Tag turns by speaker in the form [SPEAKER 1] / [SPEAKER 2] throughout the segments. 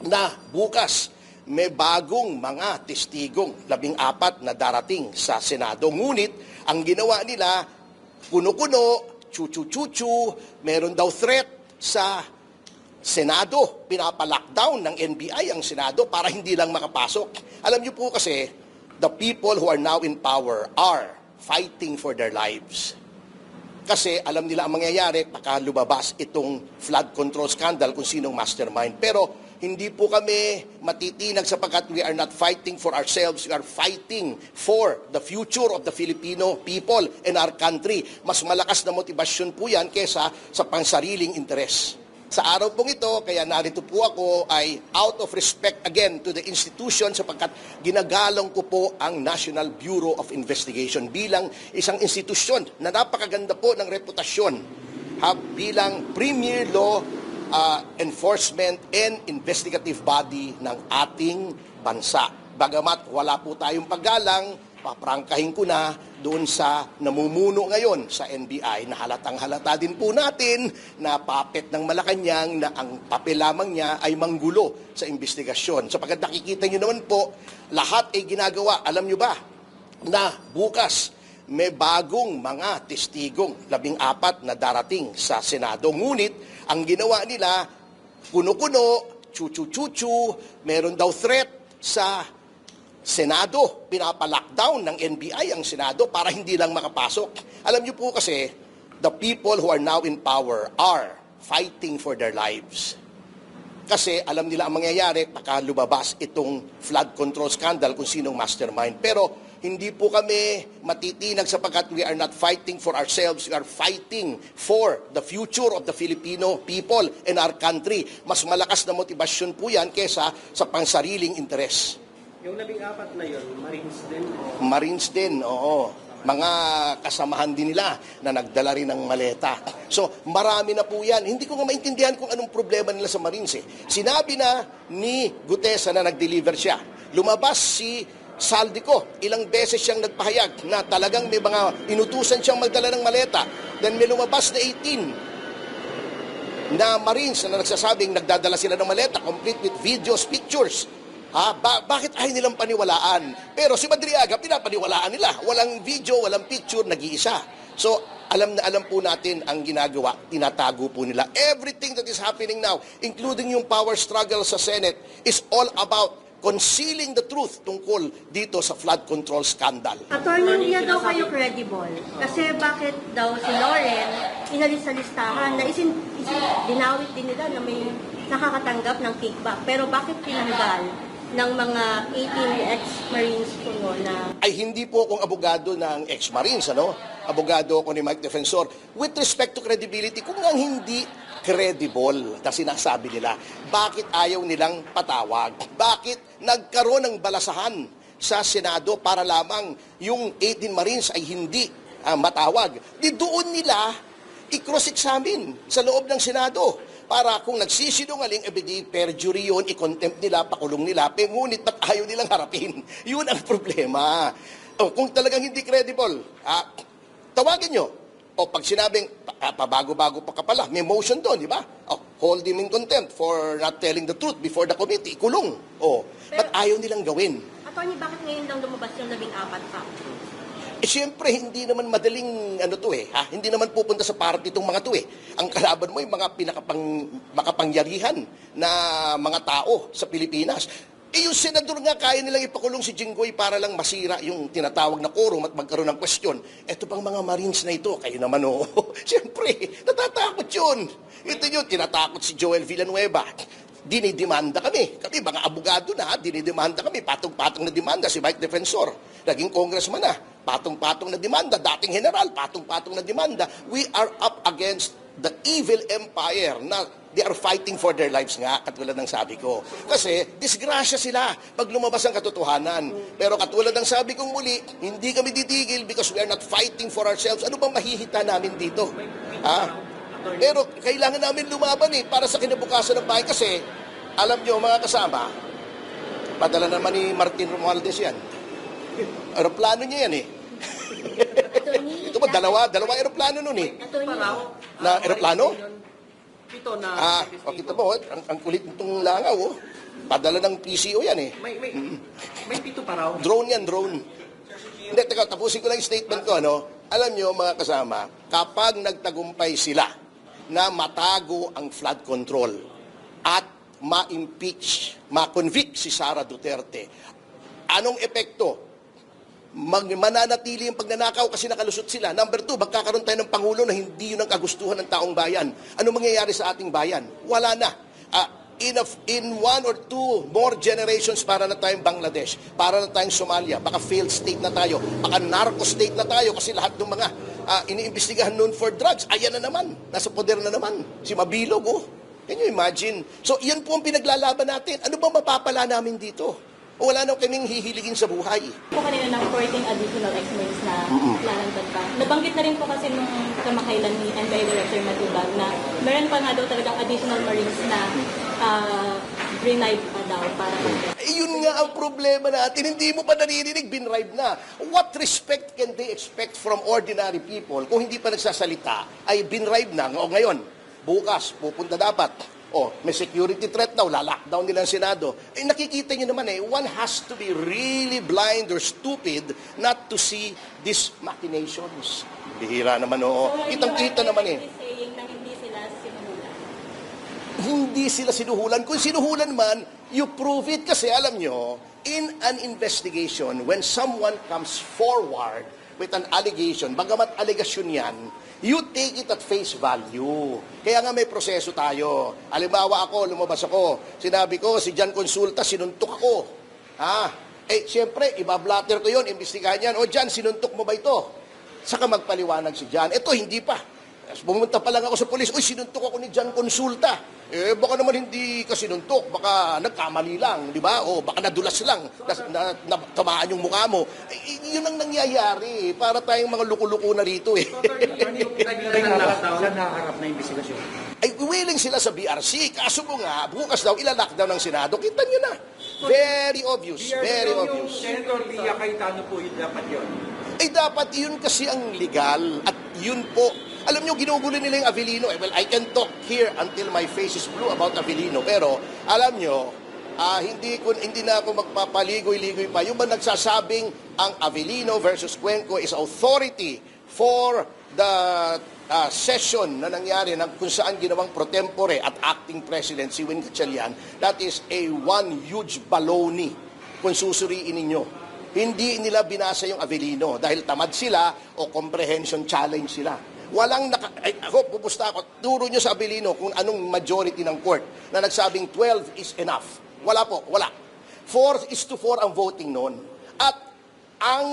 [SPEAKER 1] na bukas may bagong mga testigong 14 na darating sa Senado. Ngunit ang ginawa nila, kuno-kuno, chuchu-chuchu, meron daw threat sa Senado. Pinapalockdown ng NBI ang Senado para hindi lang makapasok. Alam niyo po kasi, the people who are now in power are fighting for their lives. Kasi alam nila ang mangyayari baka lumabas itong flood control scandal kung sinong mastermind. Pero hindi po kami matitinag sapagkat we are not fighting for ourselves. We are fighting for the future of the Filipino people and our country. Mas malakas na motibasyon po yan kesa sa pansariling interes. Sa araw pong ito, kaya narito po ako ay out of respect again to the institution sapagkat ginagalang ko po ang National Bureau of Investigation bilang isang institusyon na napakaganda po ng reputasyon bilang premier law enforcement and investigative body ng ating bansa. Bagamat wala po tayong paggalang, paprangkahin ko na doon sa namumuno ngayon sa NBI na halatang-halata din po natin na puppet ng Malacanang na ang papel lamang niya ay manggulo sa investigasyon. Sapagkat nakikita nyo naman po, lahat ay ginagawa. Alam nyo ba na bukas may bagong mga testigong 14 na darating sa Senado. Ngunit ang ginawa nila, kuno-kuno, chuchu-chuchu, meron daw threat sa Senado. Pinapalockdown ng NBI ang Senado para hindi lang makapasok. Alam niyo po kasi, the people who are now in power are fighting for their lives. Kasi alam nila ang mangyayari baka lumabas itong flood control scandal kung sinong mastermind. Pero hindi po kami matitinag sapagkat we are not fighting for ourselves. We are fighting for the future of the Filipino people and our country. Mas malakas na motibasyon po yan kesa sa pansariling interes.
[SPEAKER 2] Yung 14 na yun, Marines din?
[SPEAKER 1] Marines din, oo. Mga kasamahan din nila na nagdala rin ng maleta. So, marami na po yan. Hindi ko nga maintindihan kung anong problema nila sa Marines. Sinabi na ni Gutesa na nag-deliver siya. Lumabas si Saldico, ilang beses siyang nagpahayag na talagang may mga inutusan siyang magdala ng maleta. Then may lumabas na 18 na Marines na nagsasabing nagdadala sila ng maleta, complete with videos, pictures. Bakit ayaw nilang paniwalaan? Pero si Madriaga, pinapaniwalaan nila. Walang video, walang picture, nag-iisa. So, alam na alam po natin ang ginagawa, tinatago po nila. Everything that is happening now, including yung power struggle sa Senate, is all about concealing the truth tungkol dito sa flood control scandal.
[SPEAKER 3] Attorney, hindi daw kayo credible. Kasi bakit daw si Lauren inalis sa listahan na dinawit din nila na may nakakatanggap ng kickback. Pero bakit tinanggal ng mga 18 ex-Marines po na...
[SPEAKER 1] Ay hindi po akong abogado ng ex-Marines, ano? Abogado ako ni Mike Defensor. With respect to credibility, kung nga hindi credible na sinasabi nila, bakit ayaw nilang patawag? Bakit nagkaroon ng balasahan sa Senado para lamang yung 18 Marines ay hindi matawag? Di doon nila i-cross-examine sa loob ng Senado para kung nagsisinungaling, ebedi perjury yun, i-contempt nila, pakulong nila, ngunit ba't ayaw nilang harapin? Yun ang problema. Kung talagang hindi credible, tawagin nyo. O pag sinabing, pabago-bago pa ka pala, may motion doon, di ba? Hold him in contempt for not telling the truth before the committee, kulong. Ba't ayaw nilang gawin?
[SPEAKER 3] Attorney, bakit ngayon lang lumabas yung 14 pa?
[SPEAKER 1] Siyempre, hindi naman madaling Hindi naman pupunta sa party itong mga to Ang kalaban mo yung mga makapangyarihan na mga tao sa Pilipinas. Yung senador nga, kaya nilang ipakulong si Jinggoy para lang masira yung tinatawag na quorum at magkaroon ng question. Ito pang mga Marines na ito, kayo naman Siyempre, natatakot yun. Ito yun, tinatakot si Joel Villanueva. Dinidemanda kami. Kami, mga abogado na, dinidemanda kami. Patong-patong na demanda si Mike Defensor. Naging congressman na. Patong-patong na demanda. Dating general, patong-patong na demanda. We are up against the evil empire na they are fighting for their lives nga, katulad ng sabi ko. Kasi, disgrasya sila pag lumabas ang katotohanan. Pero katulad ng sabi kong muli, hindi kami titigil because we are not fighting for ourselves. Ano bang mahihita namin dito? Pero kailangan namin lumaban para sa kinabukasan ng bahay kasi alam nyo mga kasama, padala naman ni Martin Romualdez yan. Aeroplano niya yan Ito ba, dalawa aeroplano nun Na aeroplano?
[SPEAKER 2] Ito na...
[SPEAKER 1] Kita mo, ang kulit nitong langaw Padala ng PCO yan eh.
[SPEAKER 2] May pito pa raw.
[SPEAKER 1] Drone yan, drone. Hindi, teka, tapusin ko lang yung statement ko, ano? Alam nyo, mga kasama, kapag nagtagumpay sila na matago ang flood control at ma-impeach, ma-convict si Sara Duterte, anong epekto? Mananatili yung pagnanakaw kasi nakalusot sila. Number 2, magkakaroon tayo ng Pangulo na hindi yun ang kagustuhan ng taong bayan. Ano mangyayari sa ating bayan? Wala na. In 1 or 2 more generations, para na tayong Bangladesh, para na tayong Somalia, baka failed state na tayo, baka narco state na tayo kasi lahat ng mga iniimbestigahan noon for drugs, ayan na naman, nasa poder na naman, si Mabilog, oh. Can you imagine? So, yan po ang pinaglalaban natin. Ano ba mapapala namin dito? O wala na kaming hihiligin sa buhay.
[SPEAKER 4] Po kanina ng 14 additional ex-Marines na lalagdag pa. Nabanggit na rin po kasi nung kamakailan ni NBI Director Matubag na meron pa nga daw talagang additional Marines na bribe pa daw para
[SPEAKER 1] Yun nga ang problema natin. Hindi mo pa naririnig, binribe na. What respect can they expect from ordinary people kung hindi pa nagsasalita ay binribe na? O ngayon, bukas, pupunta dapat. May security threat daw, lalakdown nila ang Senado. Nakikita nyo naman one has to be really blind or stupid not to see these machinations. Bihira naman, Kitang-kita naman
[SPEAKER 4] saying na hindi sila sinuhulan.
[SPEAKER 1] Hindi sila sinuhulan. Kung sinuhulan man, you prove it. Kasi alam nyo, in an investigation, when someone comes forward with an allegation, bagamat allegation yan, you take it at face value. Kaya nga may proseso tayo. Halimbawa ako, lumabas ako, sinabi ko, si Jan Consulta, sinuntok ako. Siyempre, ibablatter ko yun, imbestigahan yan. Jan, sinuntok mo ba ito? Saka magpaliwanag si Jan. Ito, hindi pa. Pumunta pa lang ako sa polis, sinuntok ako ni Jan Consulta. Baka naman hindi ka sinuntok, baka nagkamali lang, di ba? Baka nadulas lang, tamaan yung mukha mo. Yun ang nangyayari, para tayong mga luko-luko na rito
[SPEAKER 2] Saan nakaharap na investigasyon?
[SPEAKER 1] Willing sila sa BRC, kaso mo nga, bukas daw, ilalockdown ng Senado. Kita nyo na. Very obvious, very obvious.
[SPEAKER 2] Senator Lia Cayetano po yun dapat yun.
[SPEAKER 1] Dapat yun kasi ang legal at yun po. Alam nyo, ginugulo nila yung Avellino. Well, I can talk here until my face is blue about Avellino. Pero, alam nyo, hindi na ako magpapaligoy-ligoy pa. Yung ba nagsasabing ang Avellino versus Cuenco is authority for the session na nangyari ng kung saan ginawang pro tempore at acting president si Win Gatchalian, that is one huge baloney kung susuriin ninyo. Hindi nila binasa yung Avellino dahil tamad sila o comprehension challenge sila. Ako, pupusta ako, turo nyo sa Avellino kung anong majority ng court na nagsabing 12 is enough. Wala po, wala. 4-4 ang voting noon. At ang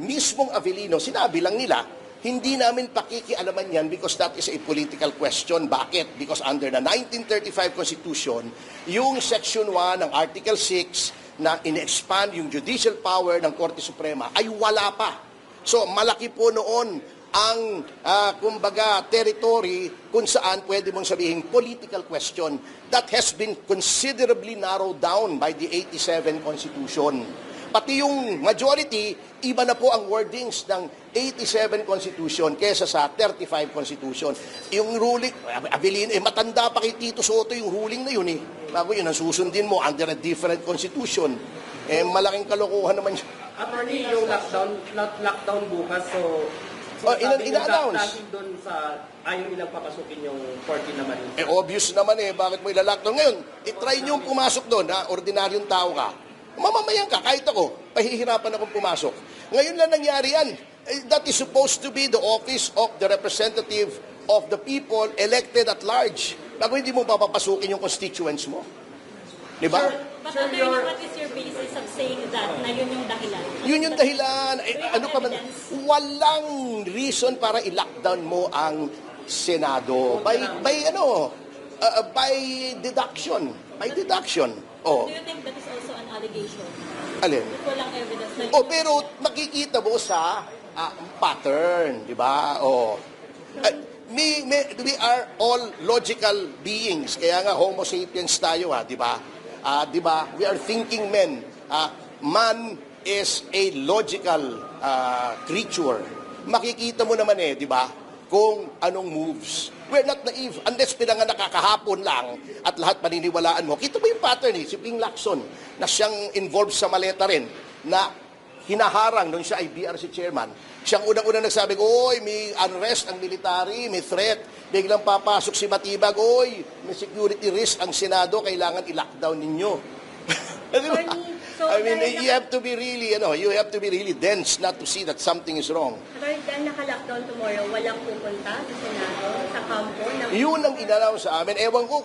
[SPEAKER 1] mismong Avellino, sinabi lang nila, hindi namin pakikialaman yan because that is a political question. Bakit? Because under the 1935 Constitution, yung Section 1 ng Article 6 na in-expand yung judicial power ng Korte Suprema ay wala pa. So, malaki po noon ang, kumbaga, territory kung saan pwede mong sabihin political question that has been considerably narrowed down by the 87 Constitution. Pati yung majority, iba na po ang wordings ng 87 Constitution kesa sa 35 Constitution. Yung ruling, Avellino, matanda pa kay Tito Soto yung ruling na yun Bago yun, ang susundin mo under a different Constitution. Malaking kalokohan naman yun.
[SPEAKER 2] Attorney, yung lockdown bukas, so
[SPEAKER 1] ina-announce.
[SPEAKER 2] Doon sa ayaw nilang papasukin yung 14 naman.
[SPEAKER 1] Obvious naman bakit mo ilalockdown ngayon? Try nyo pumasok doon, ordinaryong tao ka. Mamamayan ka, kahit ako, pahihirapan akong pumasok. Ngayon lang nangyari yan. That is supposed to be the office of the representative of the people elected at large. Bago hindi mo papapasukin yung constituents mo. Di ba?
[SPEAKER 4] But attorney, what is your basis of saying that na yun yung dahilan?
[SPEAKER 1] Yun yung dahilan. Ano pa man? Walang reason para i-lockdown mo ang Senado. By deduction. By deduction.
[SPEAKER 4] Do you think that is also an allegation?
[SPEAKER 1] Alin?
[SPEAKER 4] Walang evidence na
[SPEAKER 1] Pero makikita mo sa pattern, di ba? We are all logical beings. Kaya nga homo sapiens tayo, di ba? Di ba? We are thinking men. Man is a logical creature. Makikita mo naman di ba? Kung anong moves. We're not naive. Unless pinanganak kakahapon lang at lahat paniniwalaan mo. Kita mo yung pattern si Ping Lacson, na siyang involved sa maleta rin, na hinaharang nung siya ay BRC chairman. Siyang unang-unang nagsabi, oy, may unrest ang military, may threat. Biglang papasok si Matibag, oy, may security risk ang Senado, kailangan i-lockdown ninyo. Di ba?
[SPEAKER 3] So,
[SPEAKER 1] I mean,
[SPEAKER 3] dahil
[SPEAKER 1] you have to be really, you have to be really dense not to see that something is wrong.
[SPEAKER 3] Attorney, dahil naka-lockdown tomorrow, walang pupunta sa Senado, sa kampo ng...
[SPEAKER 1] Yun ang inannounce sa amin. Ewan ko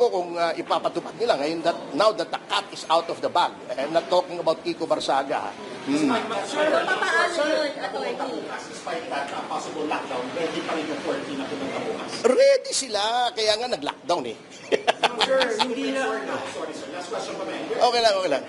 [SPEAKER 1] kung ipapatupad nila ngayon now that the cat is out of the bag. I'm not talking about Kiko Barsaga.
[SPEAKER 3] So, papaano yun, attorney?
[SPEAKER 5] Despite that possible lockdown, ready pa rin yung 14 na pumunta bukas.
[SPEAKER 1] Ready sila, kaya nga nag-lockdown eh.
[SPEAKER 5] Sir, hindi na... Sorry, sir. Last question pa ba?
[SPEAKER 1] Okay lang.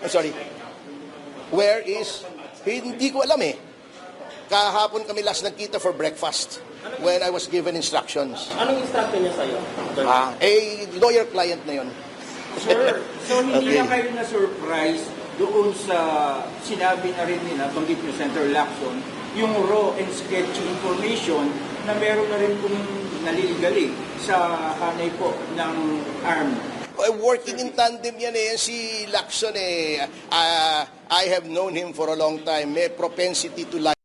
[SPEAKER 1] I'm sorry. Where is... Hindi ko alam eh. Kahapon kami last nagkita for breakfast when I was given instructions.
[SPEAKER 2] Anong instruction niya sa'yo?
[SPEAKER 1] Lawyer-client na yun.
[SPEAKER 6] Sir, so hindi
[SPEAKER 1] Okay.
[SPEAKER 6] na kayo na-surprise doon sa sinabi na rin nila, banggit niyo, Senator Lacson, yung raw and sketchy information na meron na rin pong naliligali sa hanay po ng arm.
[SPEAKER 1] Working in tandem yan eh. Si Lacson eh. I have known him for a long time. May propensity to lie.